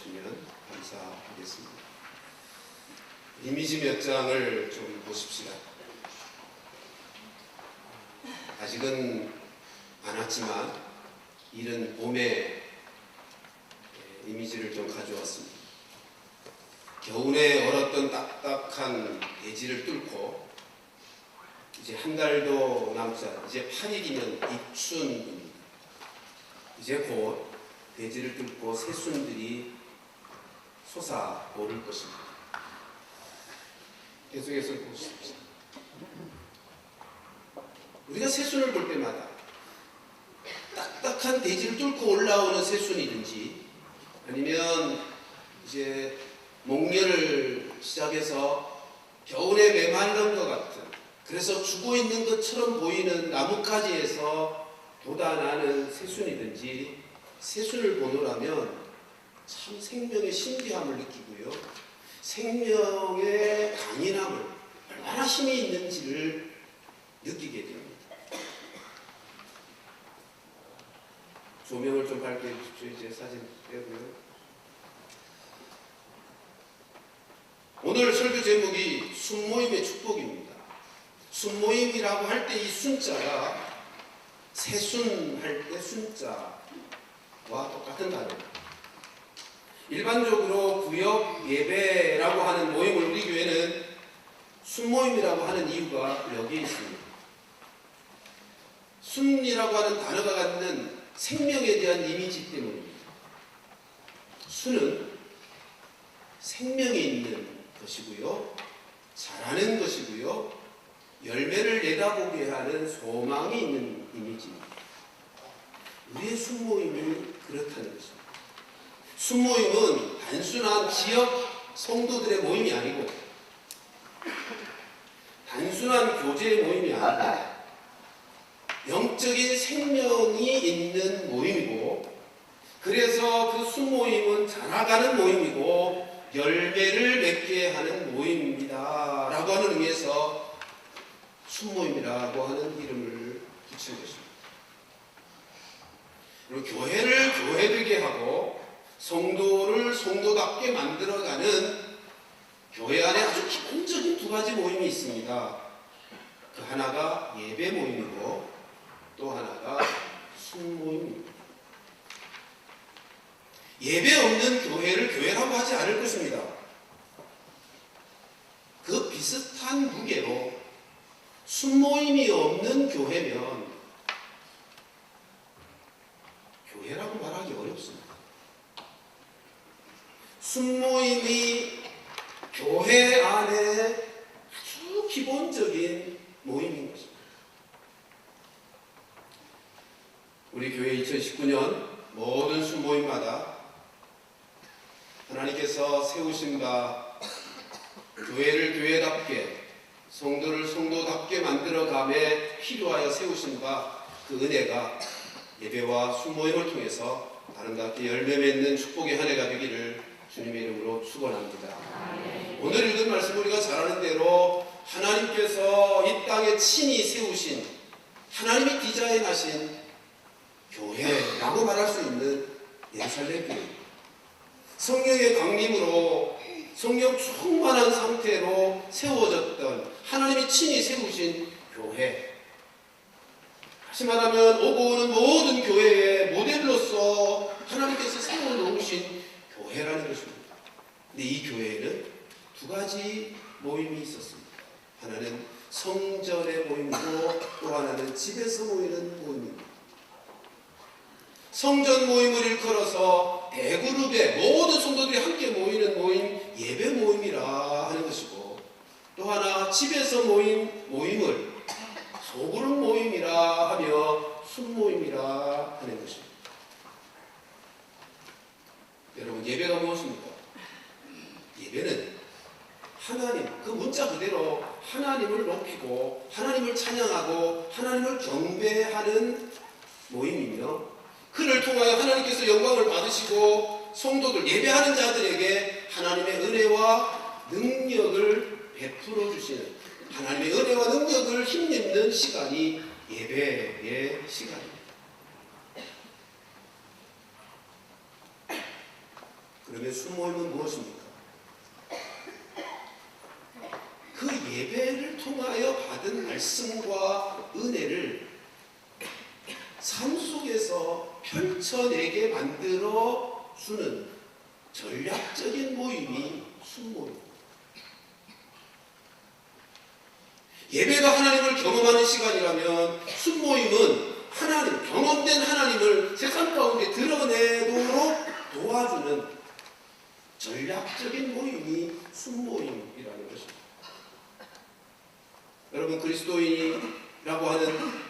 주시면 감사하겠습니다. 이미지 몇 장을 좀 보십시다. 아직은 안 왔지만 이른 봄에 이미지를 좀 가져왔습니다. 겨울에 얼었던 딱딱한 대지를 뚫고 이제 한 달도 남지 않은 이제 8일이면 입춘입니다. 이제 곧 대지를 뚫고 새순들이 솟아오를 것입니다. 계속해서 보십시오. 우리가 새순을 볼 때마다 딱딱한 대지를 뚫고 올라오는 새순이든지 아니면 이제 목련을 시작해서 겨울에 메마른 것 같은, 그래서 죽어 있는 것처럼 보이는 나뭇가지에서 돋아나는 새순이든지 새순을 보노라면 참 생명의 신비함을 느끼고요, 생명의 강인함을, 얼마나 힘이 있는지를 느끼게 됩니다. 조명을 좀 밝게 해주십시오. 이제 사진 빼고요. 오늘 설교 제목이 순모임의 축복입니다. 순모임이라고 할 때 이 순자가 새순할 때 순자와 똑같은 단어입니다. 일반적으로 구역 예배라고 하는 모임을 우리 교회는 순모임이라고 하는 이유가 여기에 있습니다. 순이라고 하는 단어가 갖는 생명에 대한 이미지 때문입니다. 순은 생명이 있는 것이고요, 자라는 것이고요, 열매를 내다보게 하는 소망이 있는 이미지입니다. 우리의 순모임이 그렇다는 것입니다. 순모임은 단순한 지역 성도들의 모임이 아니고 단순한 교제의 모임이 아니고 영적인 생명이 있는 모임이고, 그래서 그 순모임은 자라가는 모임이고 열매를 맺게 하는 모임입니다 라고 하는 의미에서 순모임이라고 하는 이름을 붙인 것입니다. 그리고 교회를 교회되게 하고 성도를 성도답게 만들어가는 교회 안에 아주 기본적인 두 가지 모임이 있습니다. 그 하나가 예배 모임이고 또 하나가 순모임입니다. 예배 없는 교회를 교회라고 하지 않을 것입니다. 그 비슷한 무게로 순모임이 없는 교회면 교회라고 말하기 어렵습니다. 순모임이 교회 안에 아주 기본적인 모임인 것입니다. 우리 교회 2019년 모든 순모임마다 하나님께서 세우신 바 교회를 교회답게, 성도를 성도답게 만들어감에 필요하여 세우신 바 그 은혜가 예배와 순모임을 통해서 아름답게 열매 맺는 축복의 한 해가 되기를 주님의 이름으로 축원합니다. 오늘 읽은 말씀 우리가 잘 아는 대로 하나님께서 이 땅에 친히 세우신, 하나님이 디자인하신 교회라고 말할 수 있는 예루살렘 교회, 성령의 강림으로 성령 충만한 상태로 세워졌던 하나님이 친히 세우신 교회, 다시 말하면 오고 오는 모든 교회의 모델로서 하나님께서 세워놓으신 교회라는 것입니다. 근데 이 교회에는 두 가지 모임이 있었습니다. 하나는 성전의 모임이고 또 하나는 집에서 모이는 모임입니다. 성전 모임을 일컬어서 대그룹의 모든 성도들이 함께 모이는 모임, 예배 모임이라 하는 것이고, 또 하나 집에서 모임을 소그룹 모임이라 하며 순모임이라 하는 것입니다. 여러분, 예배가 무엇입니까? 예배는 하나님, 그 문자 그대로 하나님을 높이고 하나님을 찬양하고 하나님을 경배하는 모임이며, 그를 통하여 하나님께서 영광을 받으시고 성도들, 예배하는 자들에게 하나님의 은혜와 능력을 베풀어 주시는, 하나님의 은혜와 능력을 힘입는 시간이 예배의 시간입니다. 그러면 그러면 순모임은 무엇입니까? 그 예배를 통하여 받은 말씀과 은혜를 삶 속에서 펼쳐내게 만들어 주는 전략적인 모임이 순모임. 예배가 하나님을 경험하는 시간이라면 순모임은 하나님, 경험된 하나님을 세상 가운데 드러내도록 도와주는 전략적인 모임이 순모임이라는 것입니다. 여러분, 그리스도인이라고 하는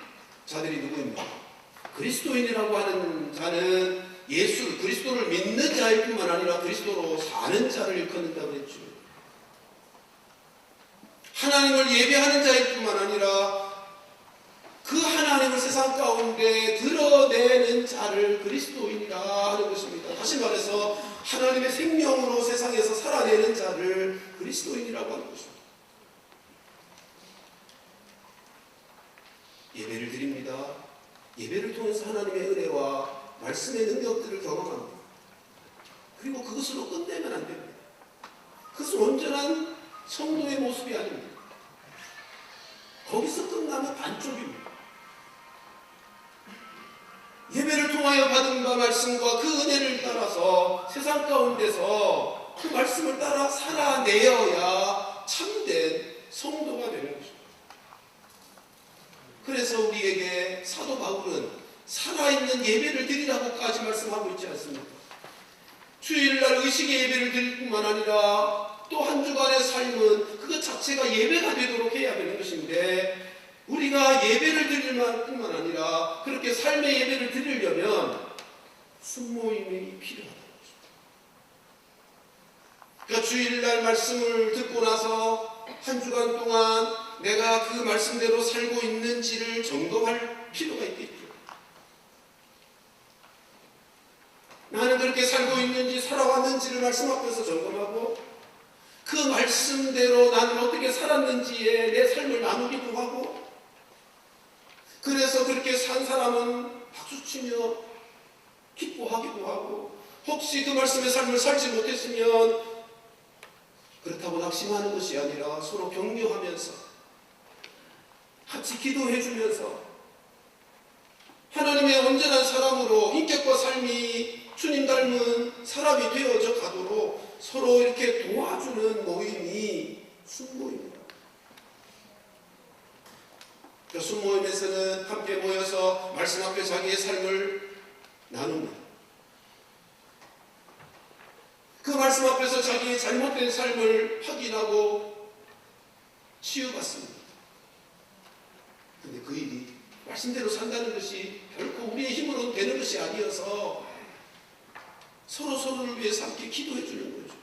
자들이 누구입니까? 그리스도인이라고 하는 자는 예수, 그리스도를 믿는 자일 뿐만 아니라 그리스도로 사는 자를 일컫는다고 했죠. 하나님을 예배하는 자일 뿐만 아니라 그 하나님을 세상 가운데 드러내는 자를 그리스도인이라 하는 것입니다. 다시 말해서 하나님의 생명으로 세상에서 살아내는 자를 그리스도인이라고 하는 것입니다. 예배를 드립니다. 예배를 통해서 하나님의 은혜와 말씀의 능력들을 경험합니다. 그리고 그것으로 끝내면 안 됩니다. 그것은 온전한 성도의 모습이 아닙니다. 거기서 끝나면 반쪽입니다. 예배를 통하여 받은 바 말씀과 그 은혜를 따라서 세상 가운데서 그 말씀을 따라 살아내어야 참된 성도가 되는 것입니다. 그래서 우리에게 사도 바울은 살아있는 예배를 드리라고까지 말씀하고 있지 않습니까? 주일날 의식의 예배를 드릴 뿐만 아니라 또 한 주간의 삶은 그것 자체가 예배가 되도록 해야 되는 것인데, 우리가 예배를 드릴 뿐만 아니라 그렇게 삶의 예배를 드리려면 순모임이 필요하다는 것입니다. 그러니까 주일날 말씀을 듣고 나서 한 주간 동안 내가 그 말씀대로 살고 있는지를 점검할 필요가 있겠죠. 나는 그렇게 살고 있는지 살아왔는지를 말씀 앞에서 점검하고, 그 말씀대로 나는 어떻게 살았는지에 내 삶을 나누기도 하고, 그래서 그렇게 산 사람은 박수치며 기뻐하기도 하고, 혹시 그 말씀의 삶을 살지 못했으면 그렇다고 낙심하는 것이 아니라 서로 격려하면서 같이 기도해 주면서 하나님의 온전한 사람으로 인격과 삶이 주님 닮은 사람이 되어져 가도록 서로 이렇게 도와주는 모임이 순모임입니다. 그 순모임에서는 함께 모여서 말씀 앞에 자기의 삶을 나눕니다. 그 말씀 앞에서 자기의 잘못된 삶을 확인하고 치유받습니다. 그런데 그 일이 말씀대로 산다는 것이 결코 우리의 힘으로 되는 것이 아니어서 서로를 위해서 함께 기도해 주는 거죠.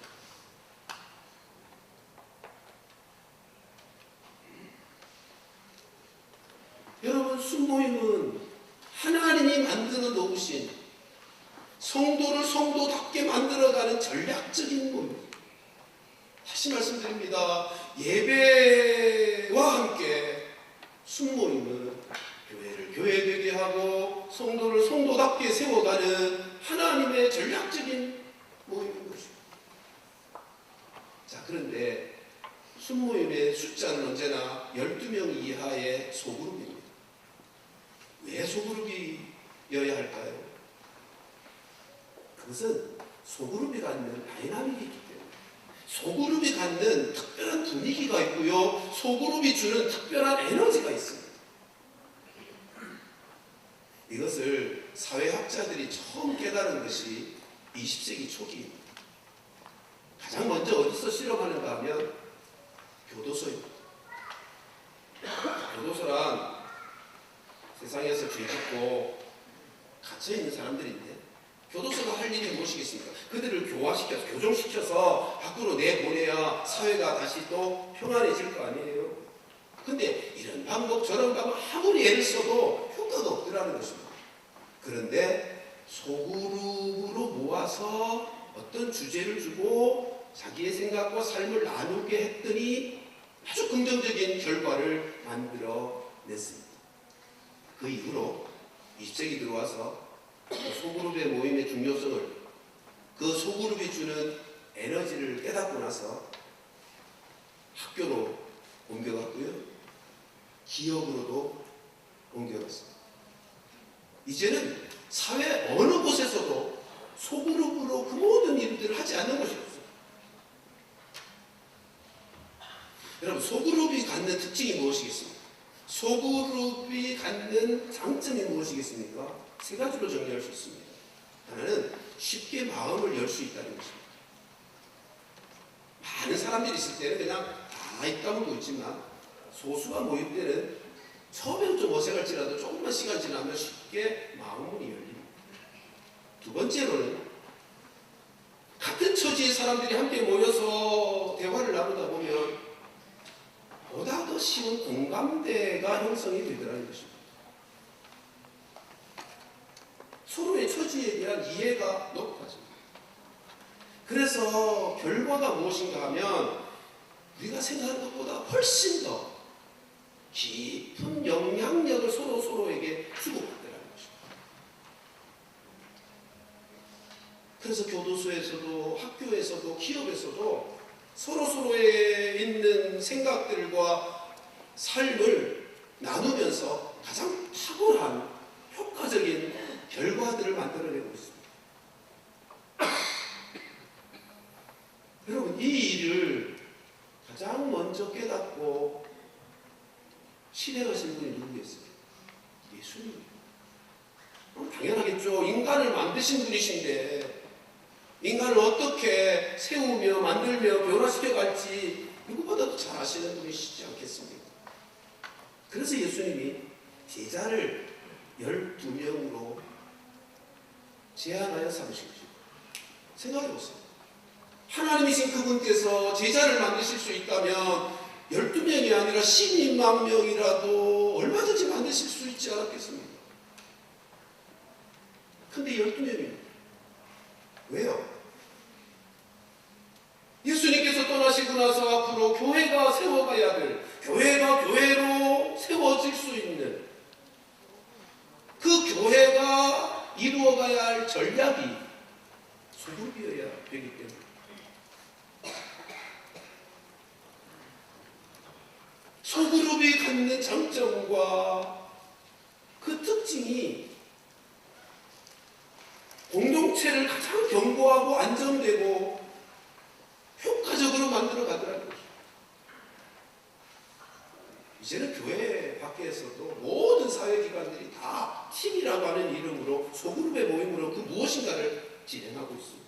여러분, 순모임은 하나님이 만들어 놓으신 성도를 성도답게 만들어가는 전략적인 모임입니다. 다시 말씀드립니다. 예배와 함께 순모임은 교회를 교회되게 하고 성도를 성도답게 세워가는 하나님의 전략적인 모임인 것입니다. 자, 그런데 순모임의 숫자는 언제나 12명 이하의 소그룹입니다. 왜 소그룹이어야 할까요? 그것은 소그룹이 갖는 다이나믹이 있기 때문에, 소그룹이 갖는 특별한 분위기가 있고요, 소그룹이 주는 특별한 에너지가 있습니다. 이것을 사회학자들이 처음 깨달은 것이 20세기 초기입니다. 가장 먼저 어디서 실험하는가 하면 교도소입니다. 교도소란 세상에서 죄 짓고 갇혀있는 사람들인데, 교도소가 할 일이 무엇이겠습니까? 그들을 교화시켜서, 교정시켜서 밖으로 내보내야 사회가 다시 또 평안해질 거 아니에요? 근데 이런 방법 저런 방법 아무리 애를 써도 효과가 없더라는 것입니다. 그런데 소그룹으로 모아서 어떤 주제를 주고 자기의 생각과 삶을 나누게 했더니 아주 긍정적인 결과를 만들어냈습니다. 그 이후로 20세기 들어와서 소그룹의 모임의 중요성을 그 소그룹이 주는 에너지를 깨닫고 나서 학교로 옮겨갔고요. 기업으로도 옮겨갔습니다. 이제는 사회 어느 곳에서도 소그룹으로 그 모든 일들을 하지 않는 것이 없어요. 여러분, 소그룹이 갖는 특징이 무엇이겠습니까? 소그룹이 갖는 장점이 무엇이겠습니까? 세 가지로 정리할 수 있습니다. 하나는 쉽게 마음을 열 수 있다는 것입니다. 많은 사람들이 있을 때는 그냥 다 입다물고 있지만 소수가 모일 때는 처음에는 좀 어색할지라도 조금만 시간 지나면 쉽게 마음문이 열립니다. 두 번째로는 같은 처지의 사람들이 함께 모여서 대화를 나누다 보면 보다 더 쉬운 공감대가 형성이 되더라는 것입니다. 서로의 처지에 대한 이해가 높아집니다. 그래서 결과가 무엇인가 하면 우리가 생각하는 것보다 훨씬 더 깊은 영향력을 서로에게 주고받더라는 것입니다. 그래서 교도소에서도 학교에서도 기업에서도 서로에 있는 생각들과 삶을 나누면서 가장 탁월한 효과적인 결과들을 만들어내고 있습니다. 여러분, 이 일을 가장 먼저 깨닫고 실행하신 분이 누구겠어요? 예수님이에요. 당연하겠죠. 인간을 만드신 분이신데 인간을 어떻게 세우며 만들며 변화시켜 갈지 누구보다도 잘 아시는 분이시지 않겠습니까? 그래서 예수님이 제자를 12명으로 제한하여 삼으신 것입니다. 생각해 보세요. 하나님이신 그분께서 제자를 만드실 수 있다면 12명이 아니라 12만 명이라도 얼마든지 만드실 수 있지 않았겠습니까? 근데 12명입니다. 왜요? 예수님께서 떠나시고 나서 앞으로 교회가 세워가야 될, 교회가 교회로 세워질 수 있는 그 교회가 이루어가야 할 전략이 소그룹이어야 되기 때문에 소그룹이 갖는 장점과 그 특징이 공동체를 가장 견고하고 안정되고 효과적으로 만들어 가더라는 것입니다. 이제는 교회 밖에서도 모든 사회기관들이 다 팀이라고 하는 이름으로 소그룹의 모임으로 그 무엇인가를 진행하고 있습니다.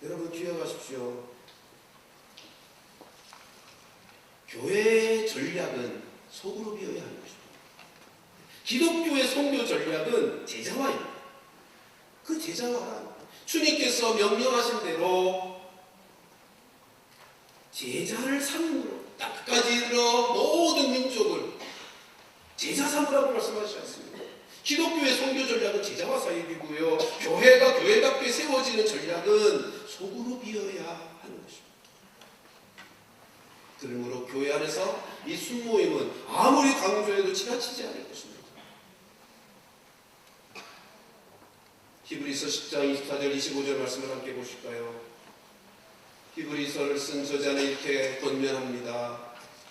여러분 기억하십시오. 교회의 전략은 소그룹이어야 하는 것입니다. 기독교의 선교 전략은 제자화입니다. 그 제자화란 주님께서 명령하신 대로 제자를 삼으로 땅까지 이르러 모든 민족을 제자 삼으라고 말씀하시지 않습니까? 기독교의 선교 전략은 제자화 사역이고요. 교회가 교회답게 세워지는 전략은 소그룹이어야 하는 것입니다. 그러므로 교회 안에서 이 순모임은 아무리 강조해도 지나치지 않을 것입니다. 히브리서 10장 24절 25절 말씀을 함께 보실까요? 히브리서를 쓴 저자는 이렇게 권면합니다.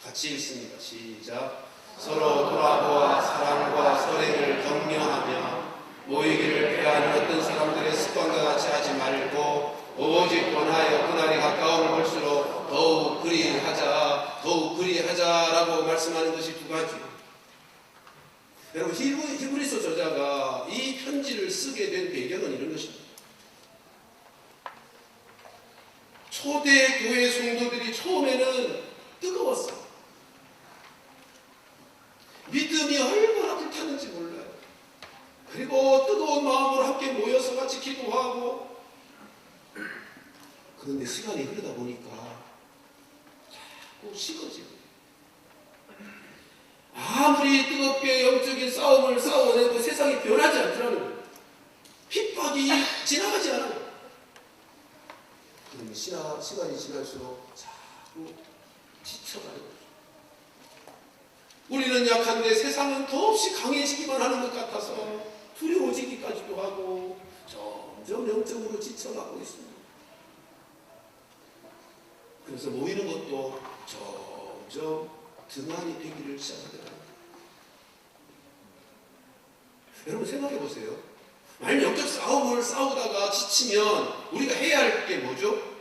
같이 읽습니다. 시작. 서로 돌아보아 사랑과 선행을 격려하며 모이기를 피하는 어떤 사람들의 습관과 같이 하지 말고 오직 권하여 그날이 가까움을 볼수록 더욱 그리하자라고 말씀하는 것이 두 가지예요. 여러분, 히브리서 저자가 이 편지를 쓰게 된 배경은 이런 것입니다. 초대 교회 성도들이 처음에는 뜨거웠어요. 믿음이 얼마나 불탔는지 몰라요. 그리고 뜨거운 마음으로 함께 모여서 같이 기도하고, 그런데 시간이 흐르다 보니까 자꾸 식어지고, 아무리 뜨겁게 영적인 싸움을 싸워내도 세상이 변하지 않더라는 거예요. 핍박이 지나가지 않아요. 그러면 시간이 지날수록 자꾸 지쳐가는 거죠. 우리는 약한데 세상은 더없이 강해지기만 하는 것 같아서 두려워지기까지도 하고 점점 영적으로 지쳐가고 있습니다. 그래서 모이는 것도 점점 등한이 되기를 시작하더라고요. 여러분 생각해 보세요. 만약 영적 싸움을 싸우다가 지치면 우리가 해야 할 게 뭐죠?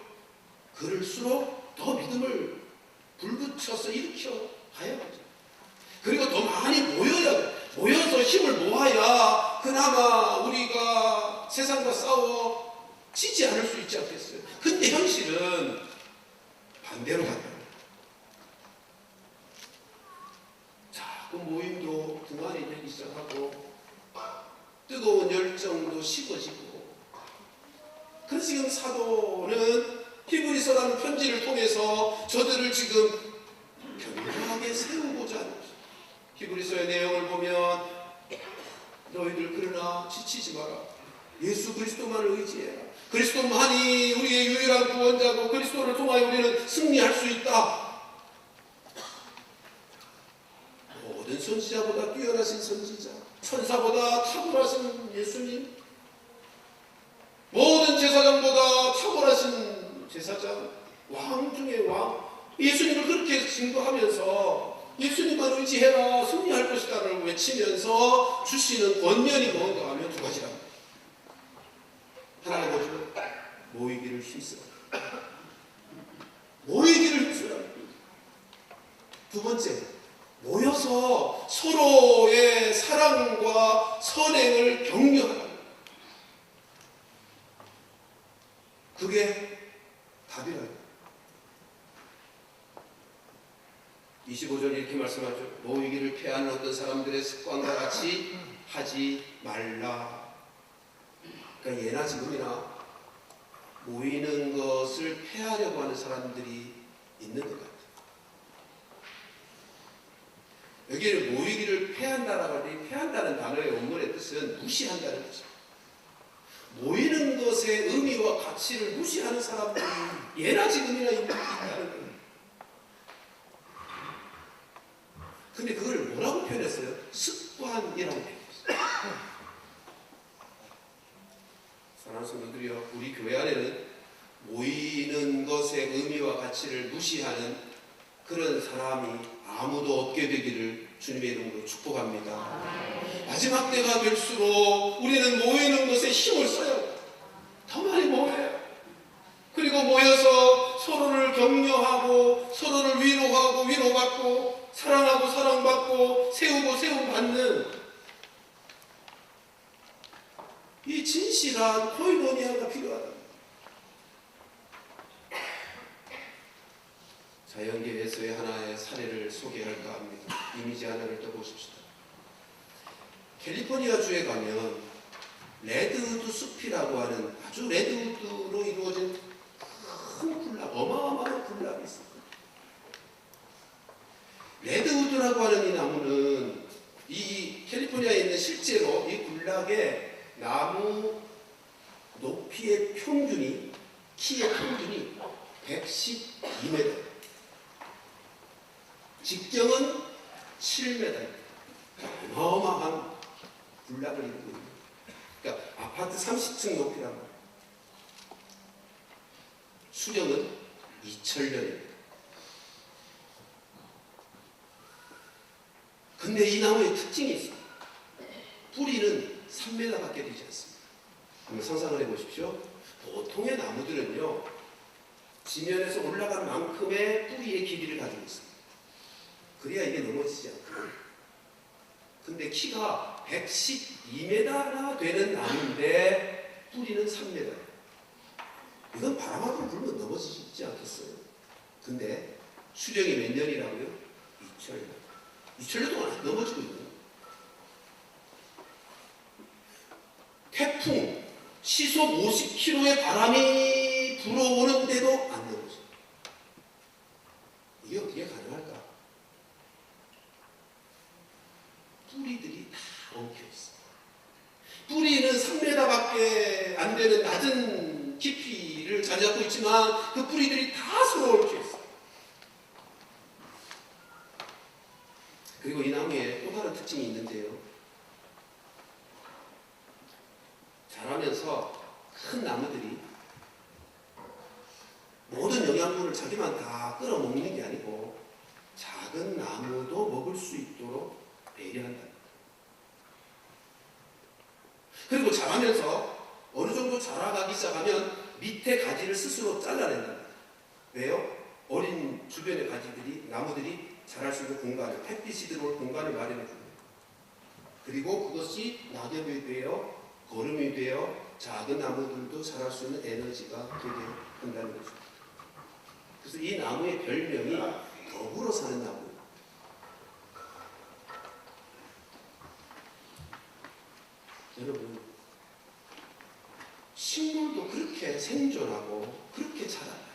그럴수록 더 믿음을 불붙여서 일으켜 가야 하죠. 그리고 더 많이 모여야 돼. 모여서 힘을 모아야 그나마 우리가 세상과 싸워 지지 않을 수 있지 않겠어요? 근데 현실은 반대로 간다. 자꾸 모임도 등한이 되기 시작하고 뜨거운 열정도 식어지고, 그래서 지금 사도는 히브리서라는 편지를 통해서 저들을 지금 견고하게 세우고자 하는 것입니다. 히브리서의 내용을 보면 너희들 그러나 지치지 마라. 예수 그리스도만을 의지해라. 그리스도만이 우리의 유일한 구원자고 그리스도를 통하여 우리는 승리할 수 있다. 모든 선지자보다 뛰어나신 선지자, 천사보다 탁월하신 예수님, 모든 제사장보다 탁월하신 제사장, 왕 중에 왕, 예수님을 그렇게 증거하면서 예수님만 의지해라 승리할 것이다를 외치면서 주시는 권면이 뭔가 하면 두 가지랍니다. 하나가 뭐죠? 모이기를 힘쓰라. 모이기를 힘쓰라. 두 번째, 모여서 서로의 사랑과 선행을 격려하라. 그게 답이라요. 25절 이렇게 말씀하죠. 모이기를 피하는 어떤 사람들의 습관과 같이 하지 말라. 그러니까 예나 지금이나 모이는 것을 폐하려고 하는 사람들이 있는 것 같아요. 여기를 모이기를 폐한다라고 할 때 폐한다는 단어의 원문의 뜻은 무시한다는 뜻이에요. 모이는 것의 의미와 가치를 무시하는 사람들이 예나 지금이나 있다는 거예요. 근데 그걸 뭐라고 표현했어요? 습관이라고 표현했어요. 사랑하는 성도들이여, 우리 교회 안에는 모이는 것의 의미와 가치를 무시하는 그런 사람이 아무도 없게 되기를 주님의 이름으로 축복합니다. 마지막 때가 될수록 우리는 모이는 것에 힘을 써야 해요. 더 많이 모여요. 그리고 모여서 서로를 격려하고 서로를 위로하고 위로받고 사랑하고 사랑받고 세우고 세움받는 이 진실한 코이노니아가 필요하다. 자연계에서의 하나의 사례를 소개할까 합니다. 이미지 하나를 떠보십시다. 캘리포니아주에 가면 레드우드 숲이라고 하는 아주 레드우드로 이루어진 큰 군락, 어마어마한 군락이 있습니다. 레드우드라고 하는 이 나무는 이 캘리포니아에 있는 실제로 이 군락의 나무 높이의 평균이, 키의 평균이 112m, 직경은 7m입니다. 어마어마한 군락을 이루고 있는, 그러니까 아파트 30층 높이란 말이에요. 수령은 2000년입니다. 근데 이 나무의 특징이 있어요. 뿌리는 3m밖에 되지 않습니다. 한번 상상을 해보십시오. 보통의 나무들은요, 지면에서 올라간 만큼의 뿌리의 길이를 가지고 있습니다. 그래야 이게 넘어지지 않고. 근데 키가 112m나 되는 나무인데 뿌리는 3m예요. 이건 바람 한 번 불면 넘어지지 않겠어요? 근데 수령이 몇 년이라고요? 2000년. 2000년 동안 안 넘어지고 있는. 태풍, 시속 50km의 바람이 불어오는데도 안 넘어져. 이게 어떻게 가능할까? 뿌리들이 다 엉켜있어. 뿌리는 3m밖에 안 되는 낮은 깊이를 자리 잡고 있지만 그 뿌리들이 다 서로 엉켜있어. 그리고 이 특징이 있는데요. 자라면서 큰 나무들이 모든 영양분을 자기만 다 끌어먹는 게 아니고 작은 나무도 먹을 수 있도록 배려한다. 그리고 자라면서 어느 정도 자라가기 시작하면 밑에 가지를 스스로 잘라낸다. 왜요? 어린 주변의 가지들이, 나무들이 자랄 수 있는 공간을, 햇빛이 들어올 공간을 마련해 줍니다. 그리고 그것이 낙엽이 되어 거름이 되어 작은 나무들도 자랄 수 있는 에너지가 되게 한다는 거죠. 그래서 이 나무의 별명이 더불어 사는 나무. 여러분, 식물도 그렇게 생존하고 그렇게 자라요.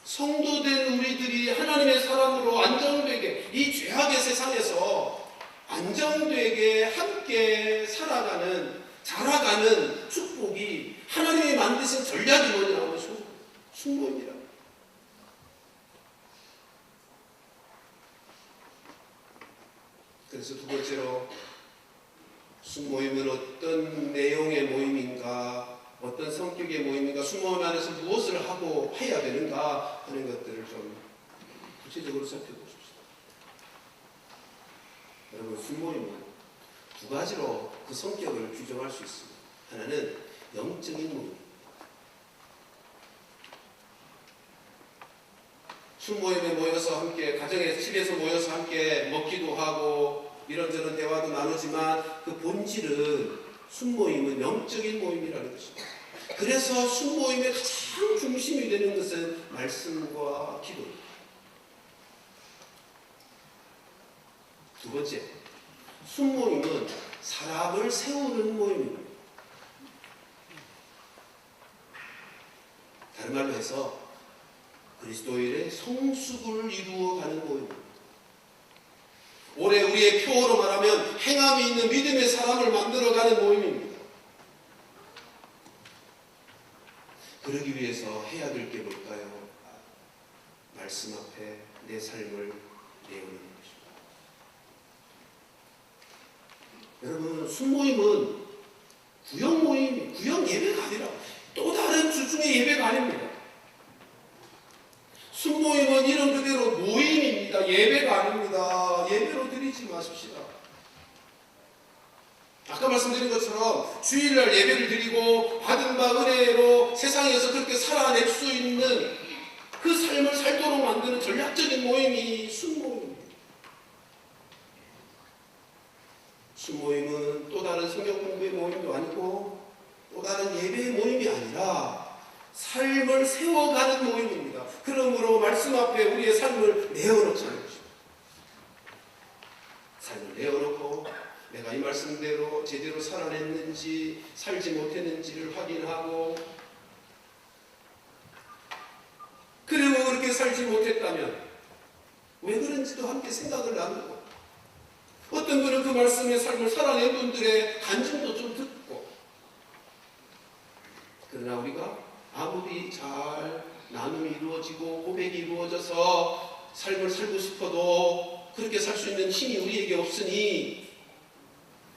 성도된 우리들이 하나님의 사랑으로 안정되게 이 죄악의 세상에서 안정되게 함께 살아가는, 자라가는 축복이 하나님이 만드신 전략이 뭐냐면 숙모입니다. 그래서 두 번째로 숙모임은 어떤 내용의 모임인가, 어떤 성격의 모임인가, 숙모임 안에서 무엇을 하고 해야 되는가 하는 것들을 좀 구체적으로 살펴보십시오. 여러분, 숙모임은 두 가지로 그 성격을 규정할 수 있습니다. 하나는 영적인 모임. 숙모임에 모여서 함께, 가정에, 집에서 모여서 함께 먹기도 하고 이런저런 대화도 나누지만 그 본질은 숙모임은 영적인 모임이라는 것입니다. 그래서 숙모임의 가장 중심이 되는 것은 말씀과 기도입니다. 두 번째, 숙모임은 사람을 세우는 모임입니다. 다른 말로 해서 그리스도인의 성숙을 이루어가는 모임입니다. 올해 우리의 표어로 말하면 행함이 있는 믿음의 사람을 만들어가는 모임입니다. 그러기 위해서 해야 될 게 뭘까요? 말씀 앞에 내 삶을 내어놓는 것입니다. 여러분, 숙모임은 구역 모임, 구역 예배가 아니라 또 다른 주중의 예배가 아닙니다. 숙모임은 이름 그대로 모임입니다. 예배가 아닙니다. 예배로 드리지 마십시다. 아까 말씀드린 것처럼 주일날 예배를 드리고 받은 바 은혜로 세상에서 그렇게 살아낼 수 있는 그 삶을 살도록 만드는 전략적인 모임이 숙모임입니다. 숙모임은 또 다른 성경 공부의 모임도 아니고 또 다른 예배의 모임이 아니라 삶을 세워가는 모임입니다. 그러므로 말씀 앞에 우리의 삶을 내어놓자는 것입니다. 삶을 내어놓고 내가 이 말씀대로 제대로 살아냈는지 살지 못했는지를 확인하고, 그리고 그렇게 살지 못했다면 왜 그런지도 함께 생각을 나누고, 어떤 분은 그 말씀의 삶을 살아낸 분들의 간증도 좀 듣고, 그러나 우리가 아무리 잘 나눔이 이루어지고 고백이 이루어져서 삶을 살고 싶어도 그렇게 살 수 있는 힘이 우리에게 없으니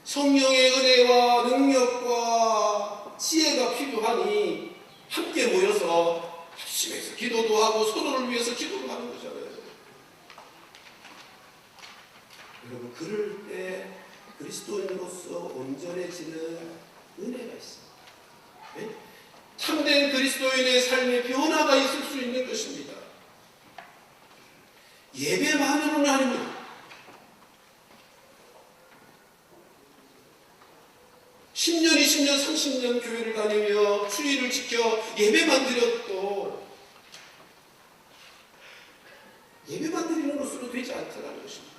성령의 은혜와 능력과 지혜가 필요하니 함께 모여서 합심해서 기도도 하고 서로를 위해서 기도를 하는 거잖아요. 여러분, 그럴 때 그리스도인으로서 온전해지는 은혜가 있습니다. 네? 참된 그리스도인의 삶의 변화가 있을 수 있는 것입니다. 예배만으로는 아닙니다. 10년, 20년, 30년 교회를 다니며 주의를 지켜 예배만 드려도 예배만 드리는 것으로 되지 않다는 것입니다.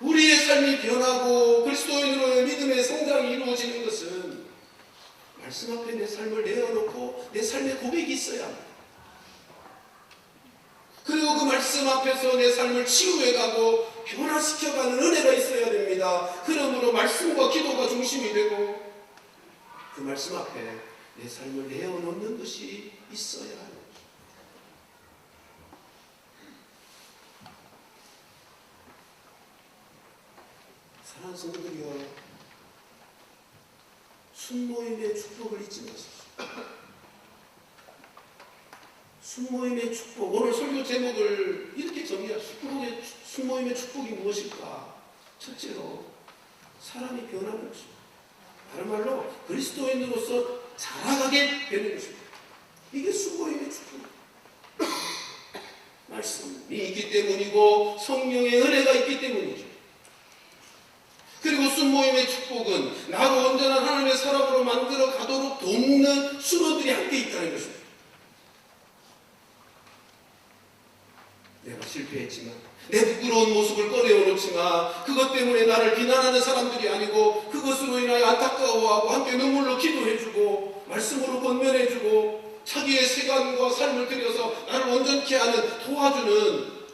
우리의 삶이 변하고 그리스도인으로의 믿음의 성장이 이루어지는 것은 말씀 앞에 내 삶을 내어놓고 내 삶의 고백이 있어야 합니다. 그리고 그 말씀 앞에서 내 삶을 치유해가고 변화시켜가는 은혜가 있어야 됩니다. 그러므로 말씀과 기도가 중심이 되고 그 말씀 앞에 내 삶을 내어놓는 것이 있어야 하는 것입니다. 사랑하는 성도들이여, 순모임의 축복을 잊지 마십시오. 순모임의 축복, 오늘 설교 제목을 이렇게 정리하십시오. 순모임의 축복이 무엇일까? 첫째로 사람이 변하는 것입니다. 다른 말로 그리스도인으로서 자라가게 되는 것입니다. 이게 순모임의 축복입니다. 말씀이 있기 때문이고 성령의 은혜가 있기 때문이죠. 그리고 순모임의 축복은 나로 온전한 하나님의 사람으로 만들어 가도록 돕는 수로들이 함께 있다는 것입니다. 내가 실패했지만, 내 부끄러운 모습을 꺼내어놓지만 그것 때문에 나를 비난하는 사람들이 아니고 그것으로 인하여 안타까워하고 함께 눈물로 기도해주고 말씀으로 권면해주고 자기의 시간과 삶을 들여서 나를 온전케 하는, 도와주는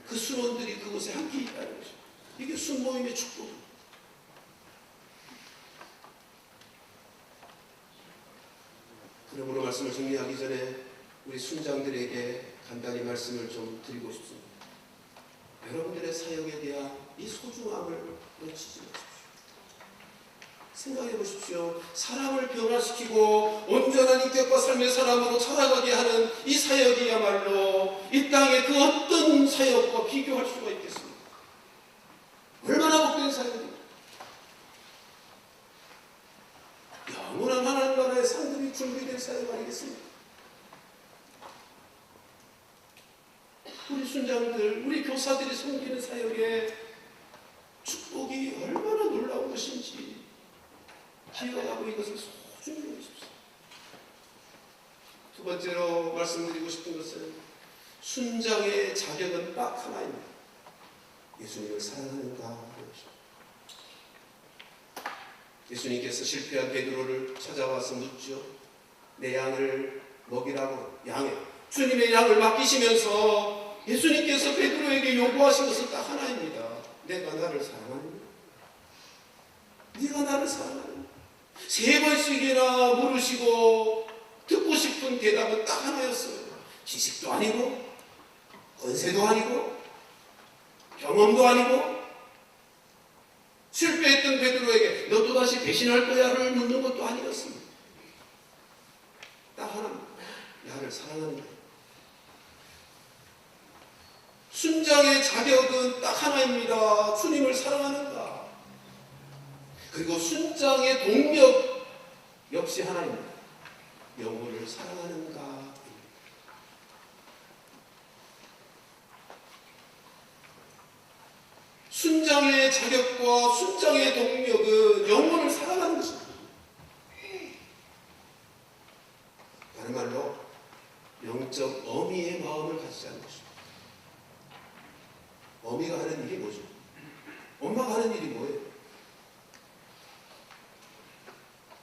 그 순원들이 그곳에 함께 있다는 것입니다. 이게 순모임의 축복입니다. 그러므로 말씀을 정리하기 전에 우리 순장들에게 간단히 말씀을 좀 드리고 싶습니다. 여러분들의 사역에 대한 이 소중함을 놓치지 마십시오. 생각해 보십시오. 사람을 변화시키고 온전한 인격과 삶의 사람으로 살아가게 하는 이 사역이야말로 이 땅의 그 어떤 사역과 비교할 수가 있겠습니까? 얼마나 복된 사역입니까? 영원한 하나님 나라의 상급이 준비된 사역 아니겠습니까? 우리 순장들, 우리 교사들이 섬기는 사역에 축복이 얼마나 놀라운 것인지 기억하고 이것을 소중히 여기십시오. 두 번째로 말씀드리고 싶은 것은 순장의 자격은 딱 하나입니다. 예수님을 사랑하는가. 예수님께서 실패한 베드로를 찾아와서 묻죠. 내 양을 먹이라고. 주님의 양을 맡기시면서 예수님께서 베드로에게 요구하신 것은 딱 하나입니다. 내가 나를 사랑하느냐? 네가 나를 사랑하느냐? 세 번씩이나 물으시고 듣고 싶은 대답은 딱 하나였어요. 지식도 아니고 권세도 아니고 경험도 아니고 실패했던 베드로에게 너 또다시 배신할 거야를 묻는 것도 아니었습니다. 딱 하나입니다. 나를 사랑하느냐? 순장의 자격은 딱 하나입니다. 주님을 사랑하는가? 그리고 순장의 동력 역시 하나입니다. 영혼을 사랑하는가? 순장의 자격과 순장의 동력은 영혼을 사랑하는 것입니다. 다른 말로 영적 어미의 마음을 가지자는 것입니다. 어미가 하는 일이 뭐죠? 엄마가 하는 일이 뭐예요?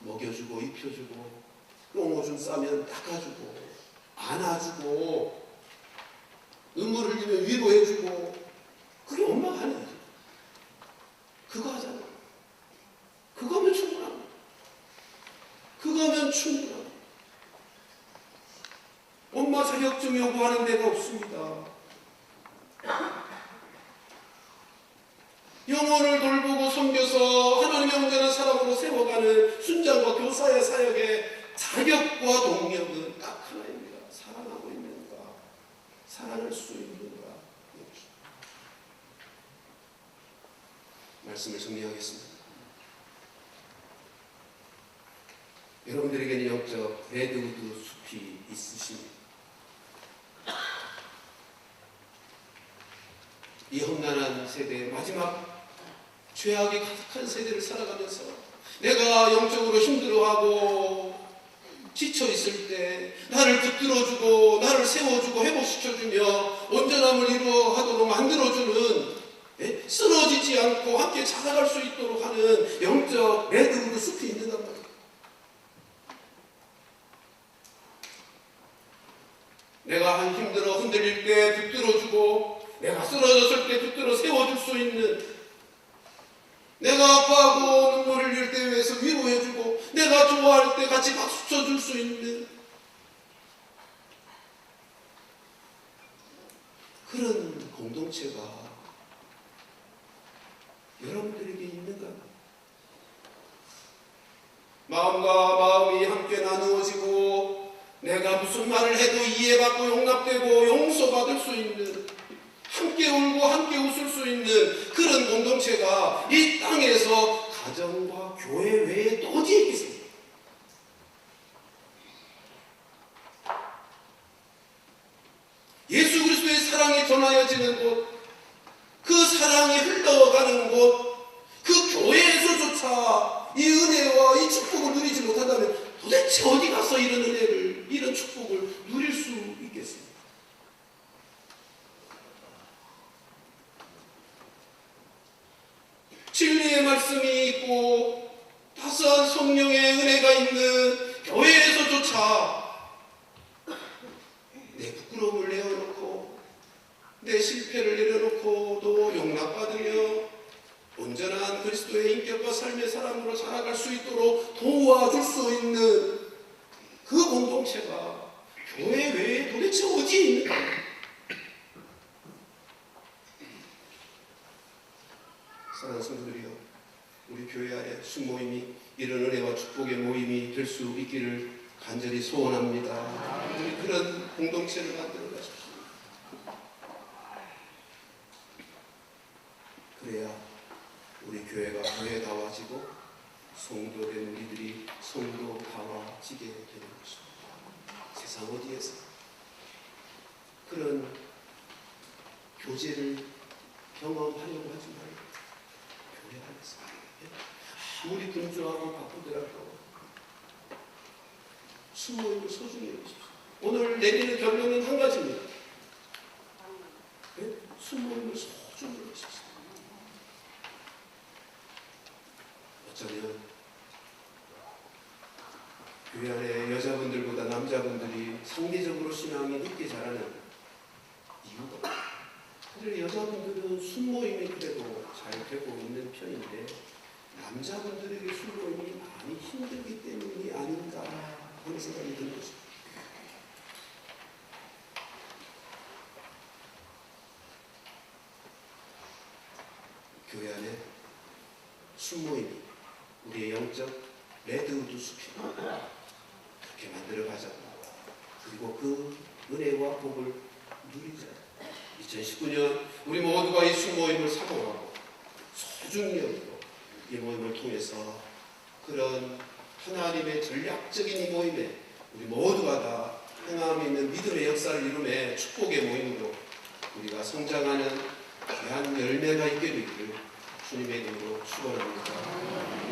먹여주고 입혀주고 똥오줌 싸면 닦아주고 안아주고 눈물 흘리면 위로해주고 그게 엄마가 하는 일이에요. 그거 하잖아요. 그거면 충분합니다. 그거면 충분합니다. 엄마 자격증 요구하는 데가 없습니다. 영혼을 돌보고 섬겨서 하나님의 온전한 사람으로 세워가는 순장과 교사의 사역의 자격과 동력은 딱 하나입니다. 사랑하고 있는가? 사랑할 수 있는가? 말씀을 정리하겠습니다. 여러분들에게는 영적 레드우드 숲이 있으십니다. 이 험난한 세대의 마지막 죄악이 가득한 세대를 살아가면서 내가 영적으로 힘들어하고 지쳐있을 때 나를 붙들어주고 나를 세워주고 회복시켜주며 온전함을 이루어하도록 만들어주는, 쓰러지지 않고 함께 자라갈 수 있도록 하는 영적 레드우드 숲이 있는단 말이에요. 내가 힘들어 흔들릴 때 붙들어주고 내가 쓰러졌을 때 붙들어 세워줄 수 있는, 내가 아파하고 눈물 흘릴 때 위해서 위로해주고 내가 좋아할 때 같이 박수 쳐줄 수 있는 그런 공동체가 여러분들에게 있는가? 마음과 마음이 함께 나누어지고 내가 무슨 말을 해도 이해받고 용납되고 용서받을 수 있는, 함께 울고 함께 웃을 수 있는 그런 공동체가 이 땅에서 가정과 교회 외에 또 어디에 있겠습니까? 예수 그리스도의 사랑이 전하여지는 곳, 그 사랑이 흘러가는 곳, 그 교회에서조차 이 은혜와 이 축복을 누리지 못한다면 도대체 어디 가서 이런 은혜를, 이런 축복을 누릴 수 있겠습니까? 진리의 말씀이 있고 따스한 성령의 은혜가 있는 교회에서조차 내 부끄러움을 내어놓고 내 실패를 내려놓고 또 용납받으며 온전한 그리스도의 인격과 삶의 사람으로 살아갈 수 있도록 도와줄 수 있는 그 공동체가 교회 외에 도대체 어디에 있는가? 사랑하는 성도들이여, 우리 교회 안에 순모임이 이런 은혜와 축복의 모임이 될 수 있기를 간절히 소원합니다. 우리 그런 공동체를 만들어 가십시오. 그래야 우리 교회가 교회다워지고 성도된 우리들이 성도다워지게 되는 것입니다. 세상 어디에서 그런 교제를 경험하려고 하지 말고 교회 안에서 아무리 분주하고 바쁘더라도 순모임을 소중히 여기십시오. 오늘 내리는 결론은 한 가지입니다. 네? 순모임을 소중히 여기십시오. 어쩌면 교회 안에 여자분들보다 남자분들이 상대적으로 신앙이 늦게 자라는 이유가, 사실 여자분들은 순모임이 그래도 잘 되고 있는 편인데 남자분들에게 순모임이 많이 힘들기 때문이 아닌가 하는 생각이 드는 것입니다. 교회 안에 순모임이 우리의 영적 레드우드 숲이다. 그렇게 만들어가자. 그리고 그 은혜와 복을 누리자. 2019년 우리 모두가 이 순모임을 사모하고 소중히 여기고 이 모임을 통해서 그런 하나님의 전략적인 이 모임에 우리 모두가 다 행함 있는 믿음의 역사를 이루며 축복의 모임으로 우리가 성장하는 귀한 열매가 있게 되기를 주님의 이름으로 축원합니다.